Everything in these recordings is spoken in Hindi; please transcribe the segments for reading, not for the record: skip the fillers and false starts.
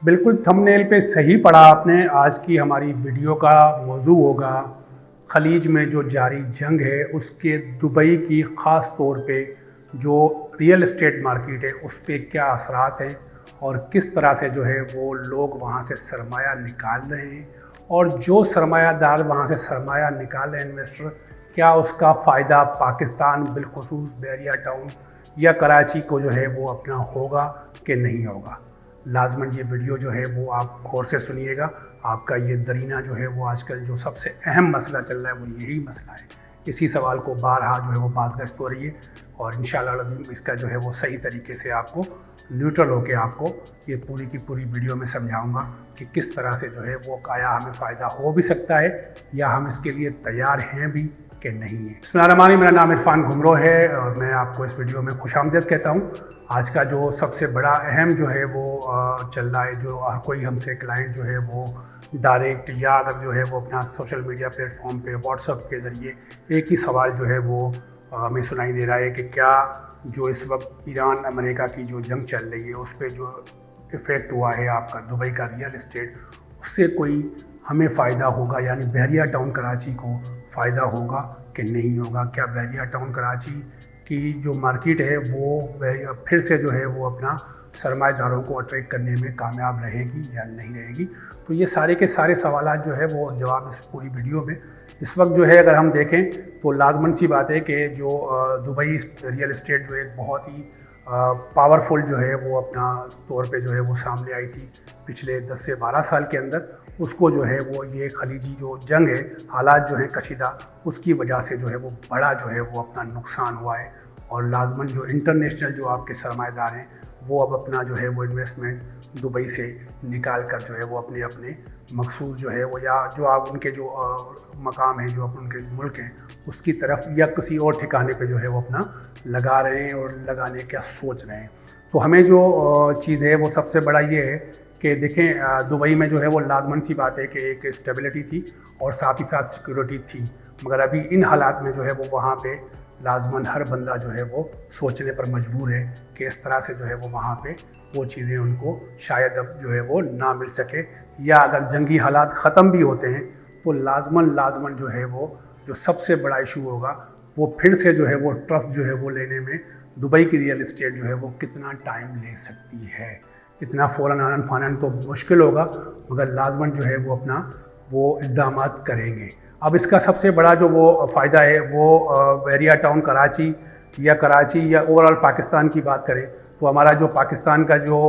बिल्कुल थंबनेल पे सही पढ़ा आपने। आज की हमारी वीडियो का मौजू होगा खलीज में जो जारी जंग है उसके दुबई की ख़ास तौर पे जो रियल एस्टेट मार्केट है उस पर क्या असरात हैं और किस तरह से जो है वो लोग वहाँ से सरमाया निकाल रहे हैं और जो सरमायादार वहाँ से सरमाया निकाल रहे हैं इन्वेस्टर, क्या उसका फ़ायदा पाकिस्तान बिलखुसूस बहरिया टाउन या कराची को जो है वो अपना होगा कि नहीं होगा। लाजमन ये वीडियो जो है वो आप गौर से सुनिएगा। आपका ये दरीना जो है वो आजकल जो सबसे अहम मसला चल रहा है वो यही मसला है। इसी सवाल को बारहा जो है वो बातगश्त हो रही है और इंशाअल्लाह इसका जो है वो सही तरीके से आपको न्यूट्रल होकर आपको ये पूरी की पूरी वीडियो में समझाऊंगा कि किस तरह से जो है वो आया हमें फ़ायदा हो भी सकता है या हम इसके लिए तैयार हैं भी कि नहीं है। बिस्मिल्लाहिर्रहमानिर्रहीम, मेरा नाम इरफान घुमरो है और मैं आपको इस वीडियो में खुशामदीद कहता हूँ। आज का जो सबसे बड़ा अहम जो है वो चल रहा है, जो हर कोई हमसे क्लाइंट जो है वो डायरेक्ट या अगर जो है वो अपना सोशल मीडिया प्लेटफॉर्म पे व्हाट्सएप के ज़रिए एक ही सवाल जो है वो हमें सुनाई दे रहा है कि क्या जो इस वक्त ईरान अमेरिका की जो जंग चल रही है उस पर जो इफ़ेक्ट हुआ है आपका दुबई का रियल इस्टेट, उससे कोई हमें फ़ायदा होगा, यानी बहरिया टाउन कराची को फ़ायदा होगा कि नहीं होगा। क्या बहरिया टाउन कराची की जो मार्केट है वो फिर से जो है वो अपना सरमाएदारों को अट्रैक्ट करने में कामयाब रहेगी या नहीं रहेगी। तो ये सारे के सारे सवालात जो है वो जवाब इस पूरी वीडियो में इस वक्त जो है अगर हम देखें तो लाजमन सी बात है कि जो दुबई रियल इस्टेट जो एक बहुत ही पावरफुल जो है वो अपना तौर पे जो है वो सामने आई थी पिछले 10 से 12 साल के अंदर, उसको जो है वो ये खलीजी जो जंग है, हालात जो है कशीदा, उसकी वजह से जो है वो बड़ा जो है वो अपना नुकसान हुआ है। और लाजमन जो इंटरनेशनल जो आपके सरमाएदार हैं वो अब अपना जो है वो इन्वेस्टमेंट दुबई से निकाल कर जो है वो अपने अपने मकसूद जो है वो या जो आप उनके जो मकाम है जो उनके मुल्क हैं उसकी तरफ या किसी और ठिकाने पे जो है वो अपना लगा रहे हैं और लगाने का सोच रहे हैं। तो हमें जो चीज़ है वो सबसे बड़ा ये है कि देखें दुबई में जो है वो लाजमन सी बात है कि एक स्टेबिलिटी थी और साथ ही साथ सिक्योरिटी थी, मगर अभी इन हालात में जो है वो वहाँ पे लाजमन हर बंदा जो है वो सोचने पर मजबूर है कि इस तरह से जो है वो वहाँ पे वो चीज़ें उनको शायद अब जो है वो ना मिल सके, या अगर जंगी हालात ख़त्म भी होते हैं तो लाजमन जो है वो जो सबसे बड़ा इशू होगा वो फिर से जो है वो ट्रस्ट जो है वो लेने में दुबई की रियल इस्टेट जो है वो कितना टाइम ले सकती है। इतना फ़ौरन आनन फानन तो मुश्किल होगा, मगर लाजमन जो है वो अपना वो इक़दाम करेंगे। अब इसका सबसे बड़ा जो वो फ़ायदा है वो बहरिया टाउन कराची या ओवरऑल पाकिस्तान की बात करें तो हमारा जो पाकिस्तान का जो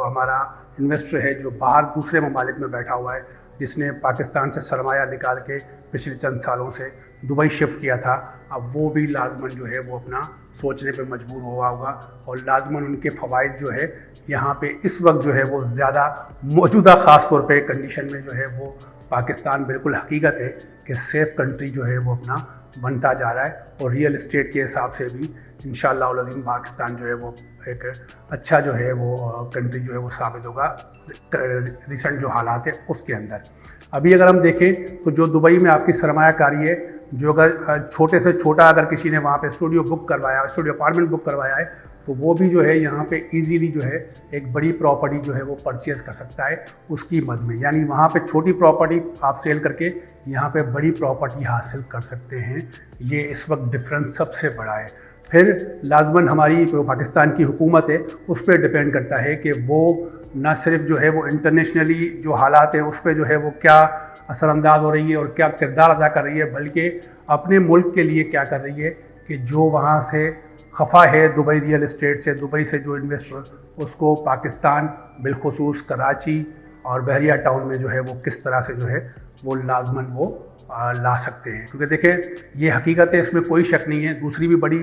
हमारा इन्वेस्टर है जो बाहर दूसरे ममालिक में बैठा हुआ है, जिसने पाकिस्तान से सरमाया निकाल के पिछले चंद सालों से दुबई शिफ्ट किया था, अब वो भी लाजमन जो है वो अपना सोचने पे मजबूर हुआ होगा और लाजमन उनके फ़वाइद जो है यहाँ पे इस वक्त जो है वो ज़्यादा मौजूदा ख़ास तौर पे कंडीशन में जो है वो पाकिस्तान बिल्कुल हकीकत है कि सेफ़ कंट्री जो है वो अपना बनता जा रहा है और रियल इस्टेट के हिसाब से भी इंशाअल्लाह अज़ीम पाकिस्तान जो है वो एक अच्छा जो है वो कंट्री जो है वो साबित होगा रिसेंट जो हालात है उसके अंदर। अभी अगर हम देखें तो जो दुबई में आपकी सरमायाकारी है, जो अगर छोटे से छोटा अगर किसी ने वहाँ पे स्टूडियो अपार्टमेंट बुक करवाया है तो वो भी जो है यहाँ पे इजीली जो है एक बड़ी प्रॉपर्टी जो है वो परचेज़ कर सकता है उसकी मद में, यानी वहाँ पे छोटी प्रॉपर्टी आप सेल करके यहाँ पे बड़ी प्रॉपर्टी हासिल कर सकते हैं। ये इस वक्त डिफरेंस सबसे बड़ा है। फिर लाजमन हमारी जो पाकिस्तान की हुकूमत है उस पर डिपेंड करता है कि वो न सिर्फ जो है वो इंटरनेशनली जो हालात है उस पर जो है वो क्या असरअंदाज हो रही है और क्या किरदार अदा कर रही है, बल्कि अपने मुल्क के लिए क्या कर रही है कि जो वहाँ से खफा है दुबई रियल इस्टेट से, दुबई से जो इन्वेस्टर उसको पाकिस्तान बिलखुसूस कराची और बहरिया टाउन में जो है वो किस तरह से जो है वो लाजमन वो ला सकते हैं। क्योंकि देखें ये हकीकत है, इसमें कोई शक नहीं है। दूसरी भी बड़ी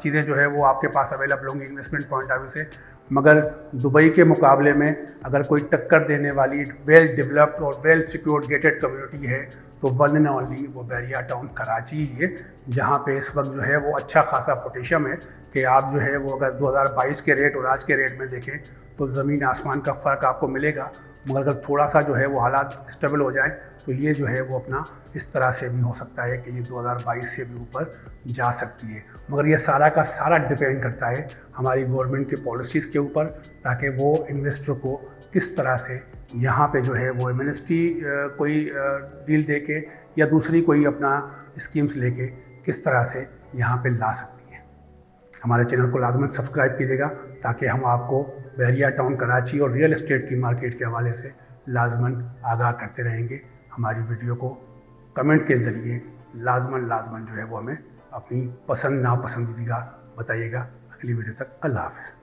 चीज़ें जो है वो आपके पास अवेलेबल होंगी इन्वेस्टमेंट पॉइंट ऑफ व्यू से, मगर दुबई के मुकाबले में अगर कोई टक्कर देने वाली वेल डेवलप्ड और वेल सिक्योर्ड गेटेड कम्युनिटी है तो वन एंड ओनली वो बहरिया टाउन कराची ही है, जहाँ पे इस वक्त जो है वो अच्छा खासा पोटेंशियल है कि आप जो है वो अगर 2022 के रेट और आज के रेट में देखें तो ज़मीन आसमान का फ़र्क आपको मिलेगा। मगर अगर थोड़ा सा जो है वो हालात स्टेबल हो जाए तो ये जो है वो अपना इस तरह से भी हो सकता है कि ये 2022 से भी ऊपर जा सकती है। मगर ये सारा का सारा डिपेंड करता है हमारी गवर्नमेंट की पॉलिसीज़ के ऊपर, ताकि वो इन्वेस्टर को किस तरह से यहाँ पे जो है वो एमनेस्टी कोई डील दे के या दूसरी कोई अपना स्कीम्स लेके किस तरह से यहाँ पे ला सकती है। हमारे चैनल को लाजमन सब्सक्राइब कीजिएगा ताकि हम आपको बहरिया टाउन कराची और रियल एस्टेट की मार्केट के हवाले से लाजमन आगाह करते रहेंगे। हमारी वीडियो को कमेंट के ज़रिए लाजमन जो है वो हमें अपनी पसंद नापसंदीदा बताइएगा। अगली वीडियो तक अल्लाह हाफ़िज़।